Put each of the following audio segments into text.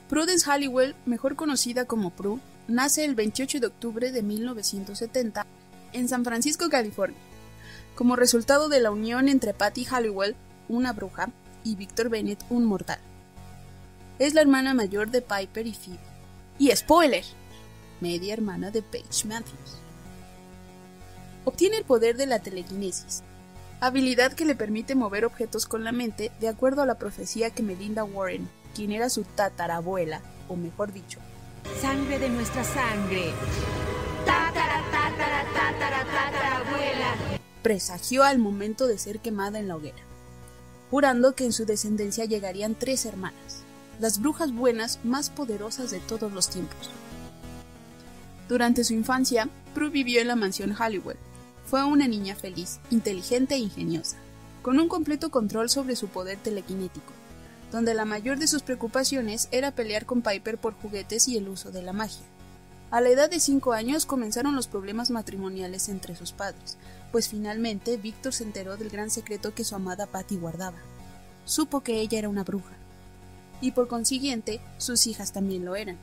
Prudence Halliwell, mejor conocida como Prue, nace el 28 de octubre de 1970 en San Francisco, California, como resultado de la unión entre Patty Halliwell, una bruja, y Victor Bennett, un mortal. Es la hermana mayor de Piper y Phoebe. Y ¡spoiler!, media hermana de Paige Matthews. Obtiene el poder de la telequinesis, habilidad que le permite mover objetos con la mente de acuerdo a la profecía que Melinda Warren, quien era su tatarabuela, o mejor dicho, sangre de nuestra sangre, tatarabuela, presagió al momento de ser quemada en la hoguera, jurando que en su descendencia llegarían 3 hermanas, las brujas buenas más poderosas de todos los tiempos. Durante su infancia, Prue vivió en la mansión Halliwell. Fue una niña feliz, inteligente e ingeniosa, con un completo control sobre su poder telequinético, donde la mayor de sus preocupaciones era pelear con Piper por juguetes y el uso de la magia. A la edad de 5 años comenzaron los problemas matrimoniales entre sus padres, pues finalmente Victor se enteró del gran secreto que su amada Patty guardaba. Supo que ella era una bruja, y por consiguiente sus hijas también lo eran,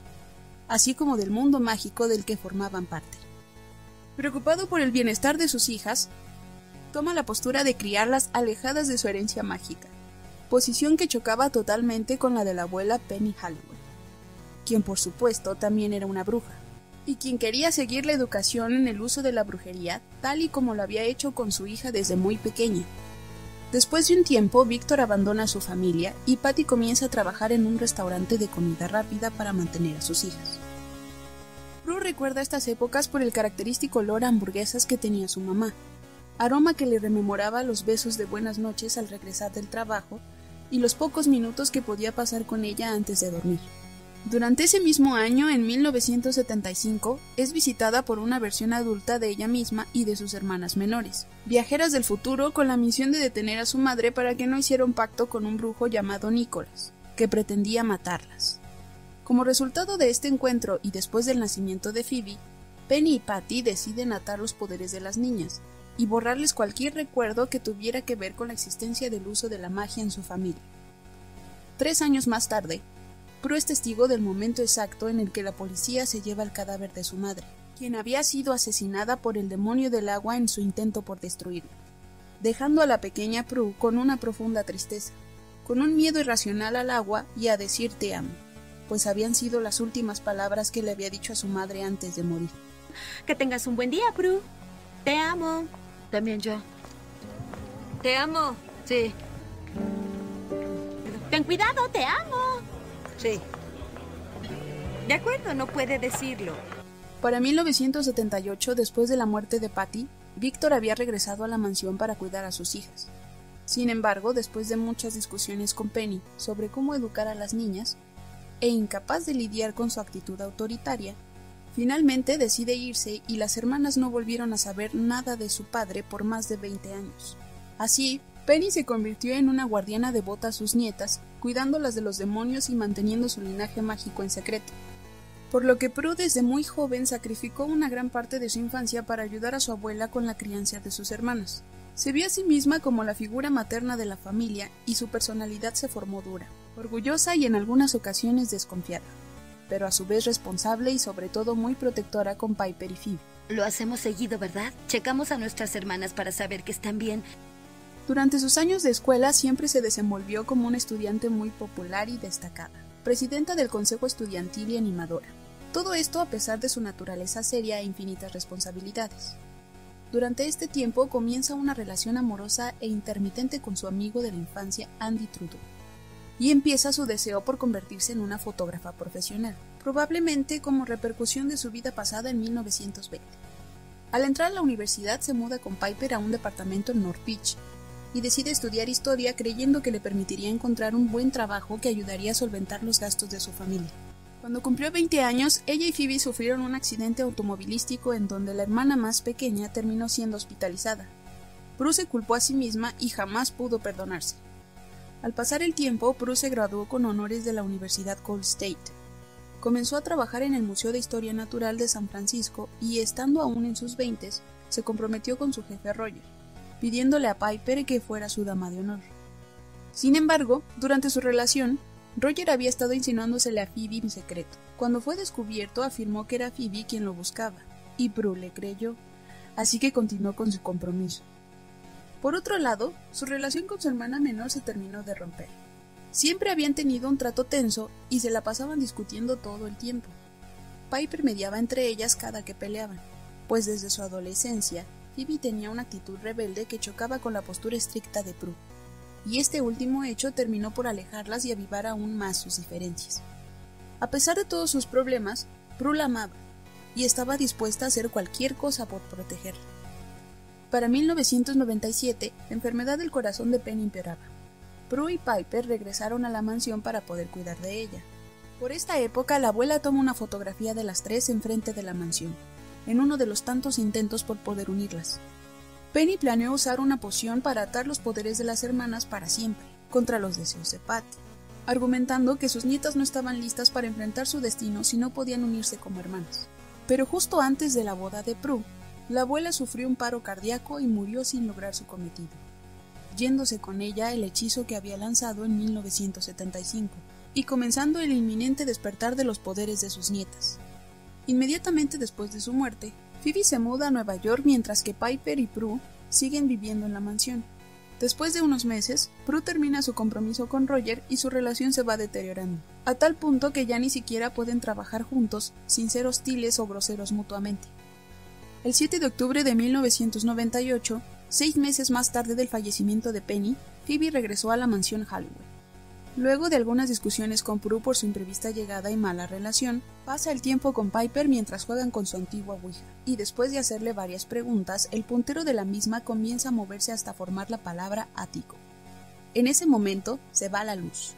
así como del mundo mágico del que formaban parte. Preocupado por el bienestar de sus hijas, toma la postura de criarlas alejadas de su herencia mágica, posición que chocaba totalmente con la de la abuela Penny Halliwell, quien por supuesto también era una bruja, y quien quería seguir la educación en el uso de la brujería tal y como lo había hecho con su hija desde muy pequeña. Después de un tiempo, Victor abandona a su familia y Patty comienza a trabajar en un restaurante de comida rápida para mantener a sus hijas. Prue recuerda estas épocas por el característico olor a hamburguesas que tenía su mamá, aroma que le rememoraba los besos de buenas noches al regresar del trabajo y los pocos minutos que podía pasar con ella antes de dormir. Durante ese mismo año, en 1975, es visitada por una versión adulta de ella misma y de sus hermanas menores, viajeras del futuro con la misión de detener a su madre para que no hiciera un pacto con un brujo llamado Nicholas, que pretendía matarlas. Como resultado de este encuentro y después del nacimiento de Phoebe, Penny y Patty deciden atar los poderes de las niñas y borrarles cualquier recuerdo que tuviera que ver con la existencia del uso de la magia en su familia. 3 años más tarde, Prue es testigo del momento exacto en el que la policía se lleva el cadáver de su madre, quien había sido asesinada por el demonio del agua en su intento por destruirla, dejando a la pequeña Prue con una profunda tristeza, con un miedo irracional al agua y a decir te amo, pues habían sido las últimas palabras que le había dicho a su madre antes de morir. Que tengas un buen día, Prue. Te amo. También yo. Te amo. Sí. Ten cuidado, te amo. Sí. De acuerdo, no puede decirlo. Para 1978, después de la muerte de Patty, Victor había regresado a la mansión para cuidar a sus hijas. Sin embargo, después de muchas discusiones con Penny sobre cómo educar a las niñas, e incapaz de lidiar con su actitud autoritaria, finalmente decide irse y las hermanas no volvieron a saber nada de su padre por más de 20 años. Así, Penny se convirtió en una guardiana devota a sus nietas, cuidándolas de los demonios y manteniendo su linaje mágico en secreto. Por lo que Prue desde muy joven sacrificó una gran parte de su infancia para ayudar a su abuela con la crianza de sus hermanas. Se vio a sí misma como la figura materna de la familia y su personalidad se formó dura, orgullosa y en algunas ocasiones desconfiada, pero a su vez responsable y sobre todo muy protectora con Piper y Phoebe. Lo hacemos seguido, ¿verdad? Checamos a nuestras hermanas para saber que están bien. Durante sus años de escuela siempre se desenvolvió como una estudiante muy popular y destacada, presidenta del consejo estudiantil y animadora. Todo esto a pesar de su naturaleza seria e infinitas responsabilidades. Durante este tiempo comienza una relación amorosa e intermitente con su amigo de la infancia, Andy Trudeau, y empieza su deseo por convertirse en una fotógrafa profesional, probablemente como repercusión de su vida pasada en 1920. Al entrar a la universidad se muda con Piper a un departamento en North Beach y decide estudiar historia creyendo que le permitiría encontrar un buen trabajo que ayudaría a solventar los gastos de su familia. Cuando cumplió 20 años, ella y Phoebe sufrieron un accidente automovilístico en donde la hermana más pequeña terminó siendo hospitalizada. Prue se culpó a sí misma y jamás pudo perdonarse. Al pasar el tiempo, Prue se graduó con honores de la Universidad Cold State. Comenzó a trabajar en el Museo de Historia Natural de San Francisco y, estando aún en sus 20s, se comprometió con su jefe Roger, pidiéndole a Piper que fuera su dama de honor. Sin embargo, durante su relación, Roger había estado insinuándosele a Phoebe en secreto. Cuando fue descubierto, afirmó que era Phoebe quien lo buscaba, y Prue le creyó, así que continuó con su compromiso. Por otro lado, su relación con su hermana menor se terminó de romper. Siempre habían tenido un trato tenso y se la pasaban discutiendo todo el tiempo. Piper mediaba entre ellas cada que peleaban, pues desde su adolescencia, Phoebe tenía una actitud rebelde que chocaba con la postura estricta de Prue, y este último hecho terminó por alejarlas y avivar aún más sus diferencias. A pesar de todos sus problemas, Prue la amaba, y estaba dispuesta a hacer cualquier cosa por protegerla. Para 1997, la enfermedad del corazón de Penny empeoraba. Prue y Piper regresaron a la mansión para poder cuidar de ella. Por esta época, la abuela toma una fotografía de las tres enfrente de la mansión, en uno de los tantos intentos por poder unirlas. Penny planeó usar una poción para atar los poderes de las hermanas para siempre, contra los deseos de Patty, argumentando que sus nietas no estaban listas para enfrentar su destino si no podían unirse como hermanas. Pero justo antes de la boda de Prue, la abuela sufrió un paro cardíaco y murió sin lograr su cometido, yéndose con ella el hechizo que había lanzado en 1975, y comenzando el inminente despertar de los poderes de sus nietas. Inmediatamente después de su muerte, Phoebe se muda a Nueva York mientras que Piper y Prue siguen viviendo en la mansión. Después de unos meses, Prue termina su compromiso con Roger y su relación se va deteriorando, a tal punto que ya ni siquiera pueden trabajar juntos sin ser hostiles o groseros mutuamente. El 7 de octubre de 1998, 6 meses más tarde del fallecimiento de Penny, Phoebe regresó a la mansión Halliwell. Luego de algunas discusiones con Prue por su imprevista llegada y mala relación, pasa el tiempo con Piper mientras juegan con su antigua Ouija, y después de hacerle varias preguntas, el puntero de la misma comienza a moverse hasta formar la palabra ático. En ese momento, se va la luz,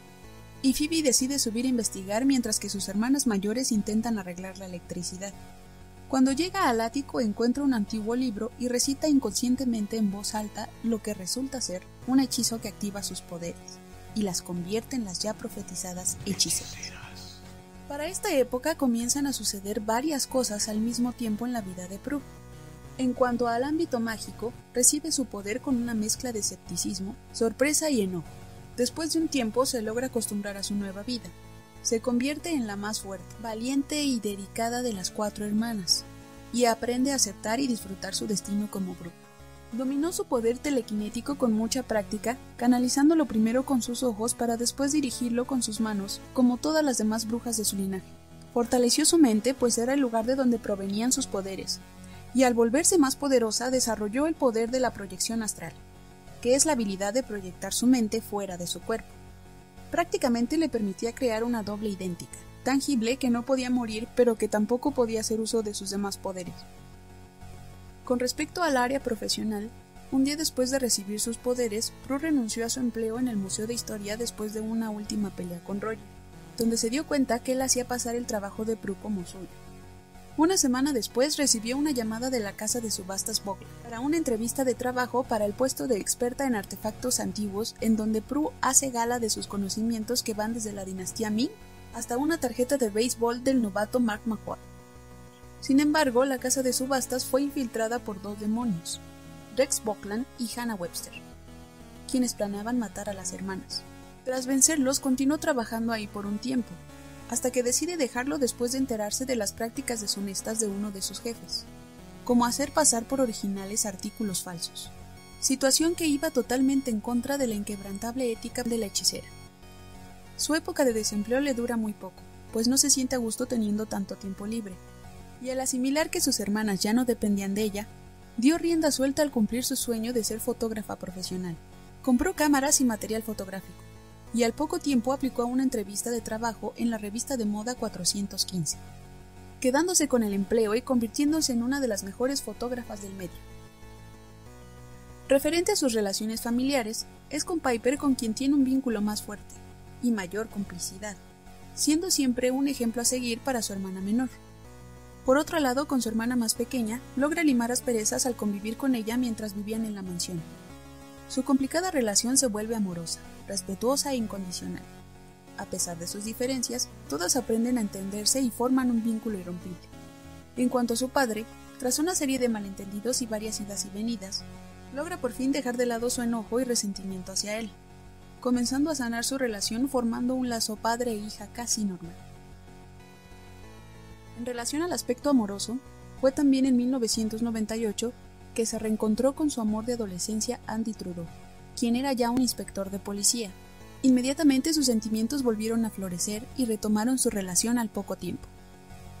y Phoebe decide subir a investigar mientras que sus hermanas mayores intentan arreglar la electricidad. Cuando llega al ático encuentra un antiguo libro y recita inconscientemente en voz alta lo que resulta ser un hechizo que activa sus poderes y las convierte en las ya profetizadas hechiceras. Para esta época comienzan a suceder varias cosas al mismo tiempo en la vida de Prue. En cuanto al ámbito mágico, recibe su poder con una mezcla de escepticismo, sorpresa y enojo. Después de un tiempo se logra acostumbrar a su nueva vida. Se convierte en la más fuerte, valiente y dedicada de las 4 hermanas, y aprende a aceptar y disfrutar su destino como Prue. Dominó su poder telequinético con mucha práctica, canalizándolo primero con sus ojos para después dirigirlo con sus manos, como todas las demás brujas de su linaje. Fortaleció su mente, pues era el lugar de donde provenían sus poderes, y al volverse más poderosa desarrolló el poder de la proyección astral, que es la habilidad de proyectar su mente fuera de su cuerpo. Prácticamente le permitía crear una doble idéntica, tangible que no podía morir pero que tampoco podía hacer uso de sus demás poderes. Con respecto al área profesional, un día después de recibir sus poderes, Prue renunció a su empleo en el Museo de Historia después de una última pelea con Roger, donde se dio cuenta que él hacía pasar el trabajo de Prue como suyo. Una semana después recibió una llamada de la casa de subastas Vogler para una entrevista de trabajo para el puesto de experta en artefactos antiguos, en donde Prue hace gala de sus conocimientos que van desde la dinastía Ming hasta una tarjeta de béisbol del novato Mark McGwire. Sin embargo, la casa de subastas fue infiltrada por 2 demonios, Rex Buckland y Hannah Webster, quienes planeaban matar a las hermanas. Tras vencerlos, continuó trabajando ahí por un tiempo, hasta que decide dejarlo después de enterarse de las prácticas deshonestas de uno de sus jefes, como hacer pasar por originales artículos falsos, situación que iba totalmente en contra de la inquebrantable ética de la hechicera. Su época de desempleo le dura muy poco, pues no se siente a gusto teniendo tanto tiempo libre, y al asimilar que sus hermanas ya no dependían de ella, dio rienda suelta al cumplir su sueño de ser fotógrafa profesional. Compró cámaras y material fotográfico, y al poco tiempo aplicó a una entrevista de trabajo en la revista de moda 415, quedándose con el empleo y convirtiéndose en una de las mejores fotógrafas del medio. Referente a sus relaciones familiares, es con Piper con quien tiene un vínculo más fuerte y mayor complicidad, siendo siempre un ejemplo a seguir para su hermana menor. Por otro lado, con su hermana más pequeña, logra limar asperezas al convivir con ella mientras vivían en la mansión. Su complicada relación se vuelve amorosa, respetuosa e incondicional. A pesar de sus diferencias, todas aprenden a entenderse y forman un vínculo irrompible. En cuanto a su padre, tras una serie de malentendidos y varias idas y venidas, logra por fin dejar de lado su enojo y resentimiento hacia él, comenzando a sanar su relación formando un lazo padre e hija casi normal. En relación al aspecto amoroso, fue también en 1998 que se reencontró con su amor de adolescencia Andy Trudeau, quien era ya un inspector de policía. Inmediatamente sus sentimientos volvieron a florecer y retomaron su relación al poco tiempo,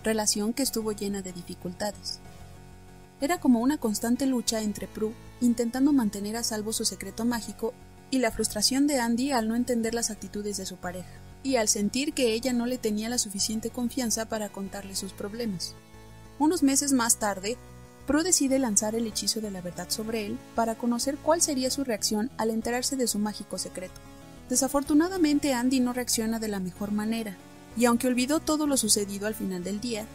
relación que estuvo llena de dificultades. Era como una constante lucha entre Prue intentando mantener a salvo su secreto mágico y la frustración de Andy al no entender las actitudes de su pareja, y al sentir que ella no le tenía la suficiente confianza para contarle sus problemas. Unos meses más tarde, Prue decide lanzar el hechizo de la verdad sobre él para conocer cuál sería su reacción al enterarse de su mágico secreto. Desafortunadamente, Andy no reacciona de la mejor manera, y aunque olvidó todo lo sucedido al final del día,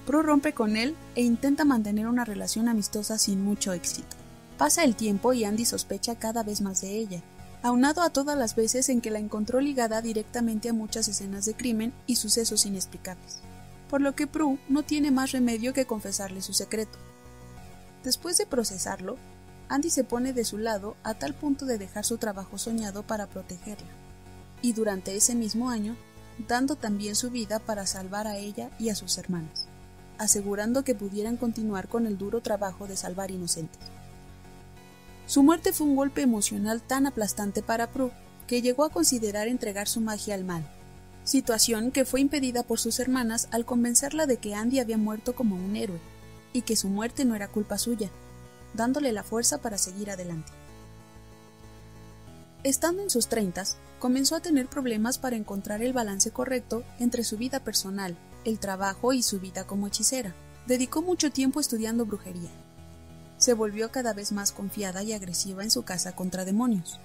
Prue rompe con él e intenta mantener una relación amistosa sin mucho éxito. Pasa el tiempo y Andy sospecha cada vez más de ella, aunado a todas las veces en que la encontró ligada directamente a muchas escenas de crimen y sucesos inexplicables, por lo que Prue no tiene más remedio que confesarle su secreto. Después de procesarlo, Andy se pone de su lado a tal punto de dejar su trabajo soñado para protegerla, y durante ese mismo año, dando también su vida para salvar a ella y a sus hermanas, asegurando que pudieran continuar con el duro trabajo de salvar inocentes. Su muerte fue un golpe emocional tan aplastante para Prue que llegó a considerar entregar su magia al mal, situación que fue impedida por sus hermanas al convencerla de que Andy había muerto como un héroe, y que su muerte no era culpa suya, dándole la fuerza para seguir adelante. Estando en sus 30s, comenzó a tener problemas para encontrar el balance correcto entre su vida personal, el trabajo y su vida como hechicera. Dedicó mucho tiempo estudiando brujería. Se volvió cada vez más confiada y agresiva en su caza contra demonios.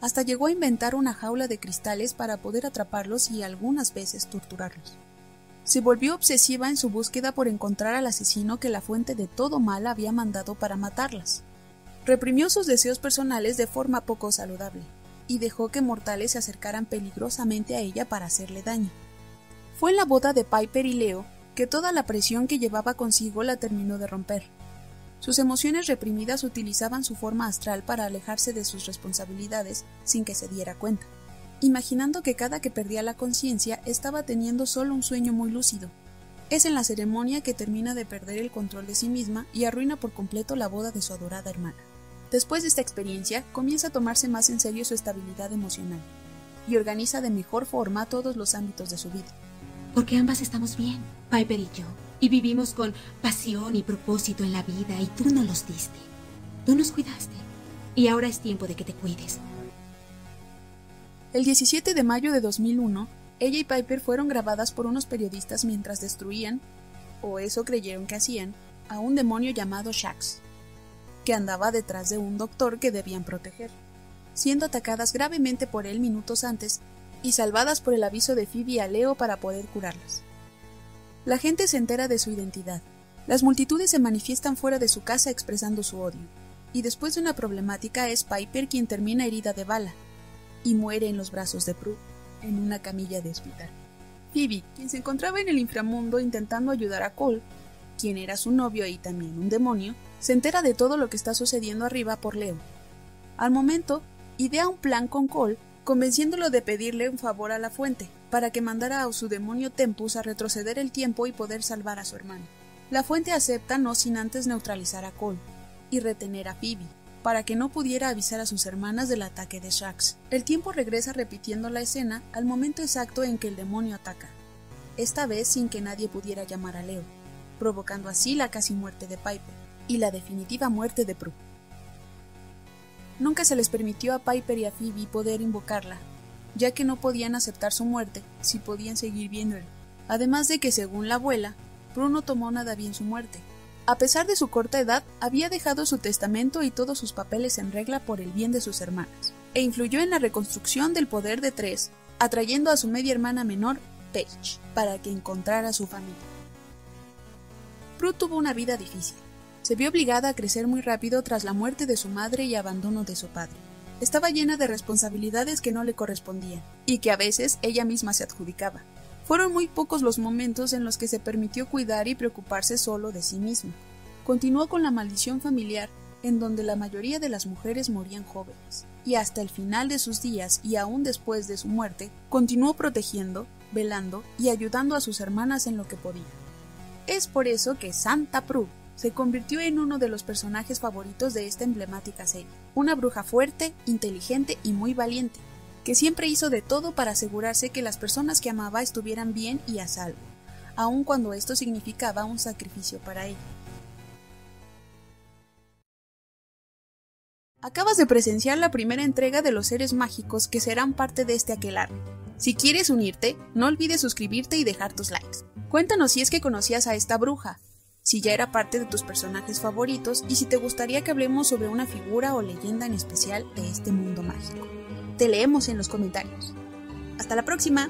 Hasta llegó a inventar una jaula de cristales para poder atraparlos y algunas veces torturarlos. Se volvió obsesiva en su búsqueda por encontrar al asesino que la fuente de todo mal había mandado para matarlas. Reprimió sus deseos personales de forma poco saludable, y dejó que mortales se acercaran peligrosamente a ella para hacerle daño. Fue en la boda de Piper y Leo que toda la presión que llevaba consigo la terminó de romper. Sus emociones reprimidas utilizaban su forma astral para alejarse de sus responsabilidades sin que se diera cuenta, imaginando que cada que perdía la conciencia estaba teniendo solo un sueño muy lúcido. Es en la ceremonia que termina de perder el control de sí misma y arruina por completo la boda de su adorada hermana. Después de esta experiencia, comienza a tomarse más en serio su estabilidad emocional y organiza de mejor forma todos los ámbitos de su vida. Porque ambas estamos bien, Piper y yo, y vivimos con pasión y propósito en la vida, y tú no los diste. Tú nos cuidaste, y ahora es tiempo de que te cuides. El 17 de mayo de 2001, ella y Piper fueron grabadas por unos periodistas mientras destruían, o eso creyeron que hacían, a un demonio llamado Shax, que andaba detrás de un doctor que debían proteger, siendo atacadas gravemente por él minutos antes y salvadas por el aviso de Phoebe a Leo para poder curarlas. La gente se entera de su identidad, las multitudes se manifiestan fuera de su casa expresando su odio, y después de una problemática es Piper quien termina herida de bala, y muere en los brazos de Prue, en una camilla de hospital. Phoebe, quien se encontraba en el inframundo intentando ayudar a Cole, quien era su novio y también un demonio, se entera de todo lo que está sucediendo arriba por Leo. Al momento, idea un plan con Cole, convenciéndolo de pedirle un favor a la fuente, para que mandara a su demonio Tempus a retroceder el tiempo y poder salvar a su hermano. La fuente acepta no sin antes neutralizar a Cole, y retener a Phoebe, para que no pudiera avisar a sus hermanas del ataque de Shax. El tiempo regresa repitiendo la escena al momento exacto en que el demonio ataca, esta vez sin que nadie pudiera llamar a Leo, provocando así la casi muerte de Piper y la definitiva muerte de Prue. Nunca se les permitió a Piper y a Phoebe poder invocarla, ya que no podían aceptar su muerte si podían seguir viéndola, además de que, según la abuela, Prue no tomó nada bien su muerte. A pesar de su corta edad, había dejado su testamento y todos sus papeles en regla por el bien de sus hermanas, e influyó en la reconstrucción del poder de tres, atrayendo a su media hermana menor, Paige, para que encontrara a su familia. Prue tuvo una vida difícil. Se vio obligada a crecer muy rápido tras la muerte de su madre y abandono de su padre. Estaba llena de responsabilidades que no le correspondían, y que a veces ella misma se adjudicaba. Fueron muy pocos los momentos en los que se permitió cuidar y preocuparse solo de sí misma. Continuó con la maldición familiar en donde la mayoría de las mujeres morían jóvenes, y hasta el final de sus días y aún después de su muerte, continuó protegiendo, velando y ayudando a sus hermanas en lo que podía. Es por eso que Santa Prue se convirtió en uno de los personajes favoritos de esta emblemática serie, una bruja fuerte, inteligente y muy valiente, que siempre hizo de todo para asegurarse que las personas que amaba estuvieran bien y a salvo, aun cuando esto significaba un sacrificio para ella. Acabas de presenciar la primera entrega de los seres mágicos que serán parte de este aquelarre. Si quieres unirte, no olvides suscribirte y dejar tus likes. Cuéntanos si es que conocías a esta bruja, si ya era parte de tus personajes favoritos y si te gustaría que hablemos sobre una figura o leyenda en especial de este mundo mágico. Te leemos en los comentarios. ¡Hasta la próxima!